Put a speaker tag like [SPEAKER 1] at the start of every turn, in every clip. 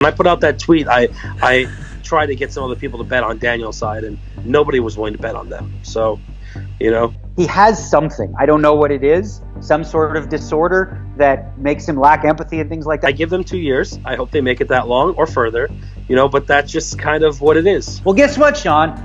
[SPEAKER 1] When I put out that tweet, I tried to get some other people to bet on Daniel's side, and nobody was willing to bet on them. So,
[SPEAKER 2] he has something. I don't know what it is. Some sort of disorder that makes him lack empathy and things like that.
[SPEAKER 1] I give them 2 years. I hope they make it that long or further, but that's just kind of what it is.
[SPEAKER 2] Well, guess what, Shaun?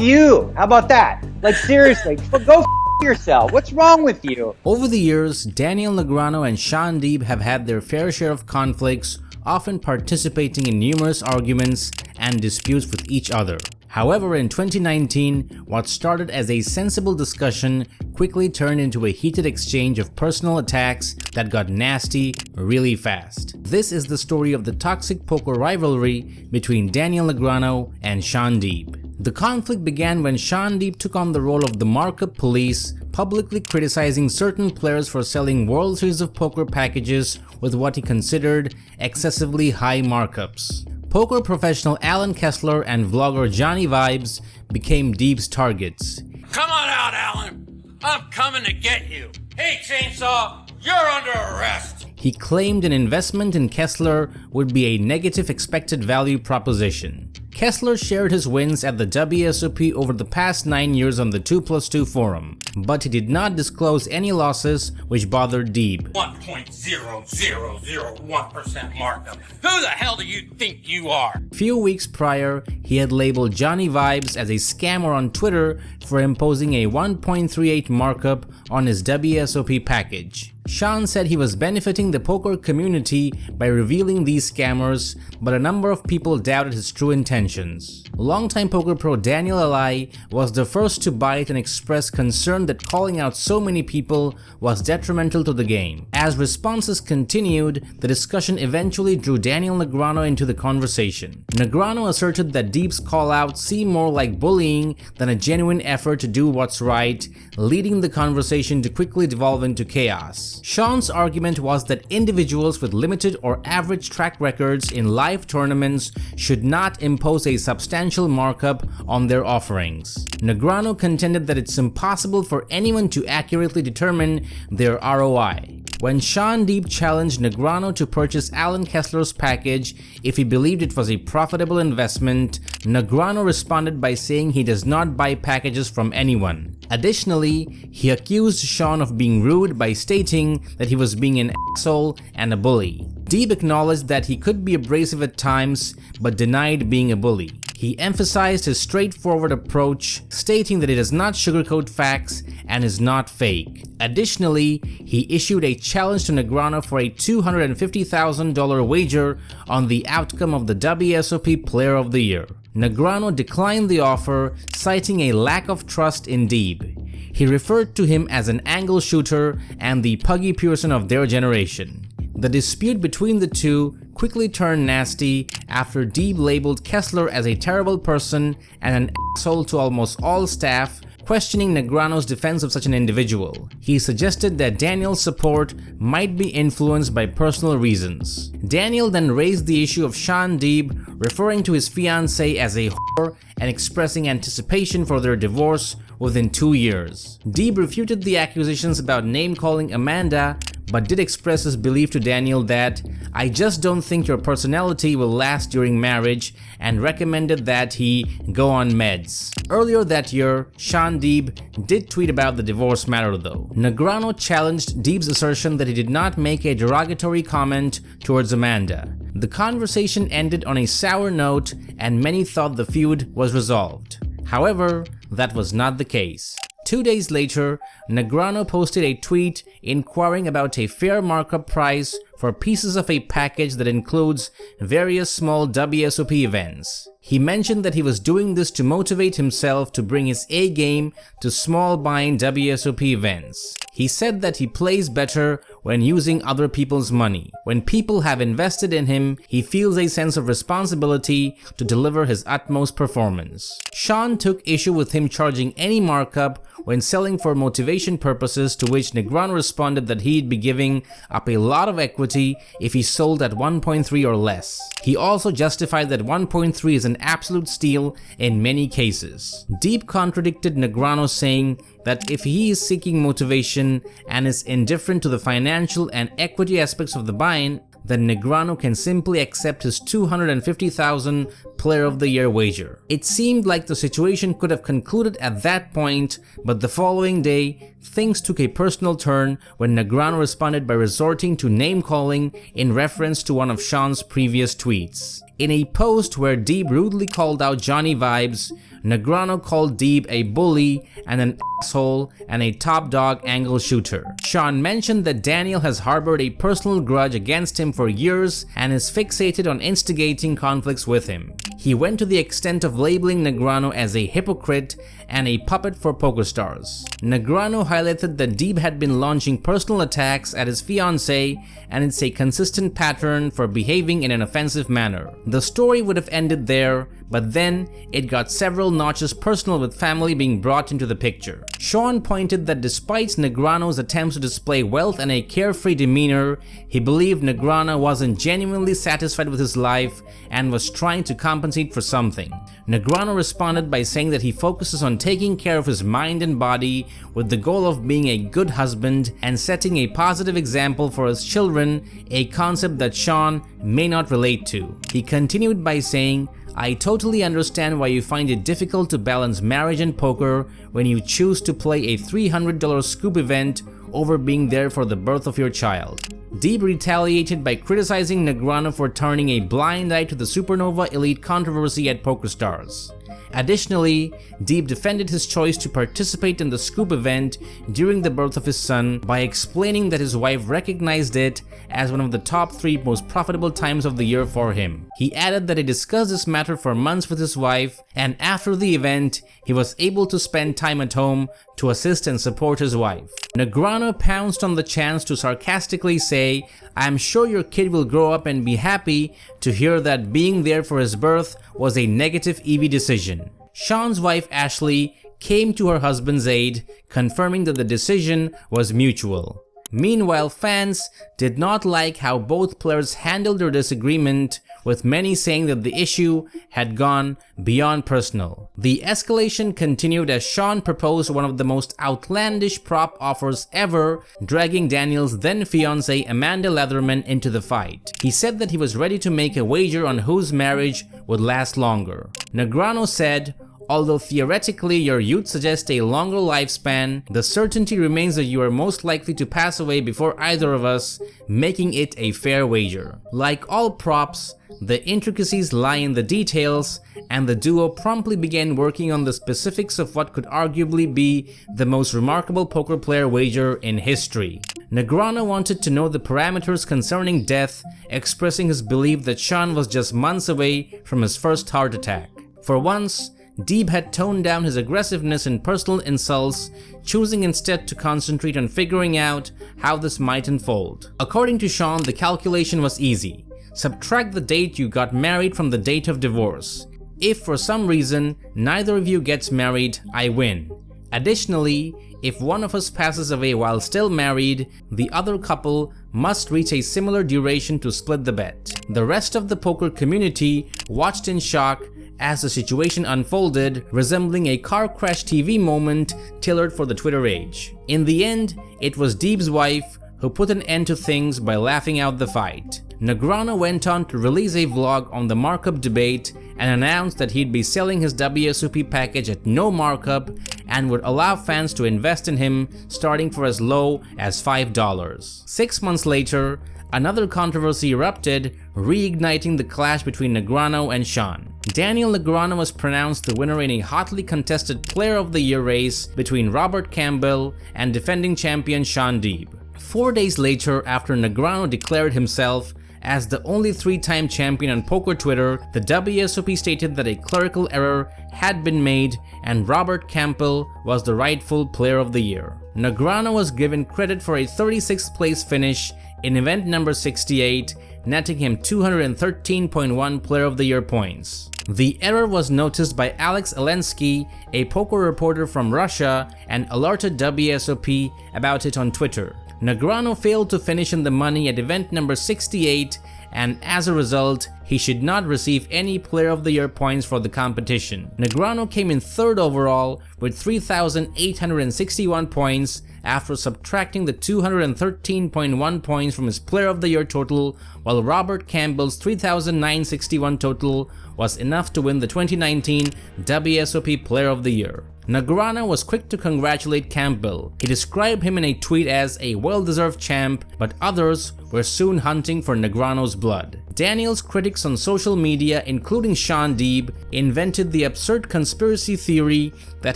[SPEAKER 2] You. How about that? Like, seriously, go yourself. What's wrong with you?
[SPEAKER 3] Over the years, Daniel Negreanu and Shaun Deeb have had their fair share of conflicts, often participating in numerous arguments and disputes with each other. However, in 2019, what started as a sensible discussion quickly turned into a heated exchange of personal attacks that got nasty really fast. This is the story of the toxic poker rivalry between Daniel Negreanu and Shaun Deeb. The conflict began when Shaun Deeb took on the role of the markup police, publicly criticizing certain players for selling World Series of Poker packages with what he considered excessively high markups. Poker professional Alan Kessler and vlogger Johnny Vibes became Deeb's targets.
[SPEAKER 4] Come on out, Alan. I'm coming to get you. Hey, Chainsaw, you're under arrest.
[SPEAKER 3] He claimed an investment in Kessler would be a negative expected value proposition. Kessler shared his wins at the WSOP over the past 9 years on the 2+2 forum, but he did not disclose any losses, which bothered Deeb.
[SPEAKER 4] 1.0001% markup. Who the hell do you think you are?
[SPEAKER 3] Few weeks prior, he had labeled Johnny Vibes as a scammer on Twitter for imposing a 1.38 markup on his WSOP package. Shaun said he was benefiting the poker community by revealing these scammers, but a number of people doubted his true intentions. Longtime poker pro Daniel Alai was the first to bite and express concern that calling out so many people was detrimental to the game. As responses continued, the discussion eventually drew Daniel Negreanu into the conversation. Negreanu asserted that Deeb's call-out seemed more like bullying than a genuine effort to do what's right, leading the conversation to quickly devolve into chaos. Shaun's argument was that individuals with limited or average track records in live tournaments should not impose a substantial markup on their offerings. Negreanu contended that it's impossible for anyone to accurately determine their ROI. When Shaun Deeb challenged Negreanu to purchase Alan Kessler's package if he believed it was a profitable investment, Negreanu responded by saying he does not buy packages from anyone. Additionally, he accused Shaun of being rude by stating that he was being an asshole and a bully. Deeb acknowledged that he could be abrasive at times, but denied being a bully. He emphasized his straightforward approach, stating that he does not sugarcoat facts and is not fake. Additionally, he issued a challenge to Negreanu for a $250,000 wager on the outcome of the WSOP Player of the Year. Negreanu declined the offer, citing a lack of trust in Deeb. He referred to him as an angle shooter and the Puggy Pearson of their generation. The dispute between the two quickly turned nasty after Deeb labeled Kessler as a terrible person and an asshole to almost all staff, questioning Negreanu's defense of such an individual. He suggested that Daniel's support might be influenced by personal reasons. Daniel then raised the issue of Shaun Deeb, referring to his fiancée as a whore and expressing anticipation for their divorce within 2 years. Deeb refuted the accusations about name-calling Amanda, but did express his belief to Daniel that, "I just don't think your personality will last during marriage," and recommended that he go on meds. Earlier that year, Shaun Deeb did tweet about the divorce matter though. Negreanu challenged Deeb's assertion that he did not make a derogatory comment towards Amanda. The conversation ended on a sour note and many thought the feud was resolved. However, that was not the case. 2 days later, Negreanu posted a tweet inquiring about a fair markup price for pieces of a package that includes various small WSOP events. He mentioned that he was doing this to motivate himself to bring his A game to small buying WSOP events. He said that he plays better when using other people's money. When people have invested in him, he feels a sense of responsibility to deliver his utmost performance. Shaun took issue with him charging any markup when selling for motivation purposes, to which Negreanu responded that he'd be giving up a lot of equity if he sold at 1.3 or less. He also justified that 1.3 is an absolute steal in many cases. Deeb contradicted Negreanu, saying that if he is seeking motivation and is indifferent to the financial and equity aspects of the buy-in, then Negreanu can simply accept his $250,000 Player of the Year wager. It seemed like the situation could have concluded at that point, but the following day, things took a personal turn when Negreanu responded by resorting to name-calling in reference to one of Shaun's previous tweets. In a post where Deeb rudely called out Johnny Vibes, Negreanu called Deeb a bully and an asshole and a top dog angle shooter. Shaun mentioned that Daniel has harbored a personal grudge against him for years and is fixated on instigating conflicts with him. He went to the extent of labeling Negreanu as a hypocrite and a puppet for PokerStars. Negreanu highlighted that Deeb had been launching personal attacks at his fiancée, and it's a consistent pattern for behaving in an offensive manner. The story would have ended there, but then it got several notches personal with family being brought into the picture. Shaun pointed that despite Negreanu's attempts to display wealth and a carefree demeanor, he believed Negreanu wasn't genuinely satisfied with his life and was trying to compensate for something. Negreanu responded by saying that he focuses on taking care of his mind and body with the goal of being a good husband and setting a positive example for his children, a concept that Shaun may not relate to. He continued by saying, "I totally understand why you find it difficult to balance marriage and poker when you choose to play a $300 scoop event over being there for the birth of your child." Deeb retaliated by criticizing Negreanu for turning a blind eye to the Supernova Elite controversy at PokerStars. Additionally, Deeb defended his choice to participate in the scoop event during the birth of his son by explaining that his wife recognized it as one of the top 3 most profitable times of the year for him. He added that he discussed this matter for months with his wife, and after the event, he was able to spend time at home to assist and support his wife. Negreanu pounced on the chance to sarcastically say, "I'm sure your kid will grow up and be happy to hear that being there for his birth was a negative EV decision." Shaun's wife Ashley came to her husband's aid, confirming that the decision was mutual. Meanwhile, fans did not like how both players handled their disagreement, with many saying that the issue had gone beyond personal. The escalation continued as Shaun proposed one of the most outlandish prop offers ever, dragging Daniel's then-fiancée Amanda Leatherman into the fight. He said that he was ready to make a wager on whose marriage would last longer. Negreanu said, "Although theoretically your youth suggests a longer lifespan, the certainty remains that you are most likely to pass away before either of us, making it a fair wager." Like all props, the intricacies lie in the details, and the duo promptly began working on the specifics of what could arguably be the most remarkable poker player wager in history. Negreanu wanted to know the parameters concerning death, expressing his belief that Shaun was just months away from his first heart attack. For once, Deeb had toned down his aggressiveness and personal insults, choosing instead to concentrate on figuring out how this might unfold. According to Shaun, the calculation was easy. Subtract the date you got married from the date of divorce. If for some reason neither of you gets married, I win. Additionally, if one of us passes away while still married, the other couple must reach a similar duration to split the bet. The rest of the poker community watched in shock as the situation unfolded, resembling a car crash TV moment tailored for the Twitter age. In the end, it was Deeb's wife who put an end to things by laughing out the fight. Negreanu went on to release a vlog on the markup debate and announced that he'd be selling his WSOP package at no markup and would allow fans to invest in him starting for as low as $5. 6 months later, another controversy erupted, reigniting the clash between Negreanu and Shaun. Daniel Negreanu was pronounced the winner in a hotly contested Player of the Year race between Robert Campbell and defending champion Shaun Deeb. 4 days later, after Negreanu declared himself as the only 3-time champion on poker Twitter, the WSOP stated that a clerical error had been made and Robert Campbell was the rightful Player of the Year. Negreanu was given credit for a 36th place finish in event number 68, netting him 213.1 Player of the Year points. The error was noticed by Alex Elensky, a poker reporter from Russia, and alerted WSOP about it on Twitter. Negreanu failed to finish in the money at event number 68, and as a result, he should not receive any Player of the Year points for the competition. Negreanu came in 3rd overall with 3,861 points after subtracting the 213.1 points from his Player of the Year total, while Robert Campbell's 3,961 total was enough to win the 2019 WSOP Player of the Year. Negrenau was quick to congratulate Campbell. He described him in a tweet as a well-deserved champ, but others were soon hunting for Negrenau's blood. Daniel's critics on social media, including Shaun Deeb, invented the absurd conspiracy theory that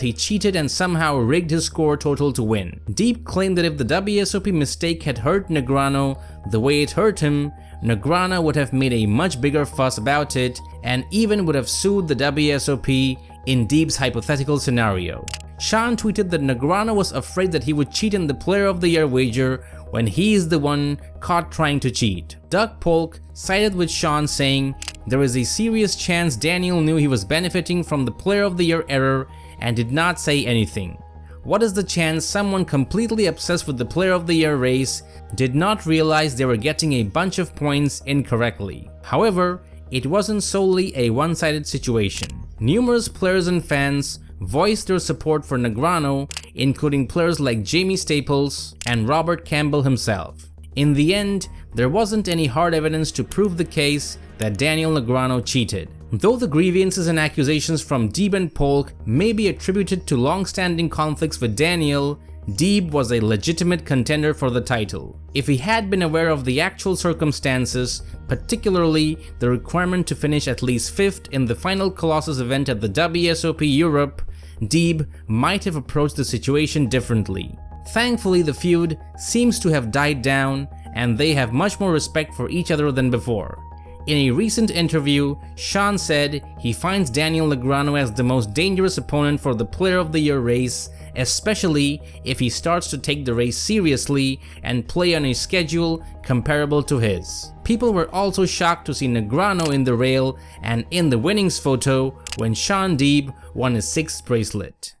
[SPEAKER 3] he cheated and somehow rigged his score total to win. Deeb claimed that if the WSOP mistake had hurt Negrenau the way it hurt him, Negrenau would have made a much bigger fuss about it and even would have sued the WSOP in Deeb's hypothetical scenario. Shaun tweeted that Negrenau was afraid that he would cheat in the Player of the Year wager when he is the one caught trying to cheat. Doug Polk sided with Shaun, saying there is a serious chance Daniel knew he was benefiting from the Player of the Year error and did not say anything. What is the chance someone completely obsessed with the Player of the Year race did not realize they were getting a bunch of points incorrectly? However, it wasn't solely a one-sided situation. Numerous players and fans voiced their support for Negrenau, including players like Jamie Staples and Robert Campbell himself. In the end, there wasn't any hard evidence to prove the case that Daniel Negrenau cheated. Though the grievances and accusations from Deeb and Polk may be attributed to long-standing conflicts with Daniel, Deeb was a legitimate contender for the title. If he had been aware of the actual circumstances, particularly the requirement to finish at least 5th in the final Colossus event at the WSOP Europe, Deeb might have approached the situation differently. Thankfully, the feud seems to have died down and they have much more respect for each other than before. In a recent interview, Shaun said he finds Daniel Negreanu as the most dangerous opponent for the Player of the Year race, especially if he starts to take the race seriously and play on a schedule comparable to his. People were also shocked to see Negreanu in the rail and in the winnings photo when Shaun Deeb won his 6th bracelet.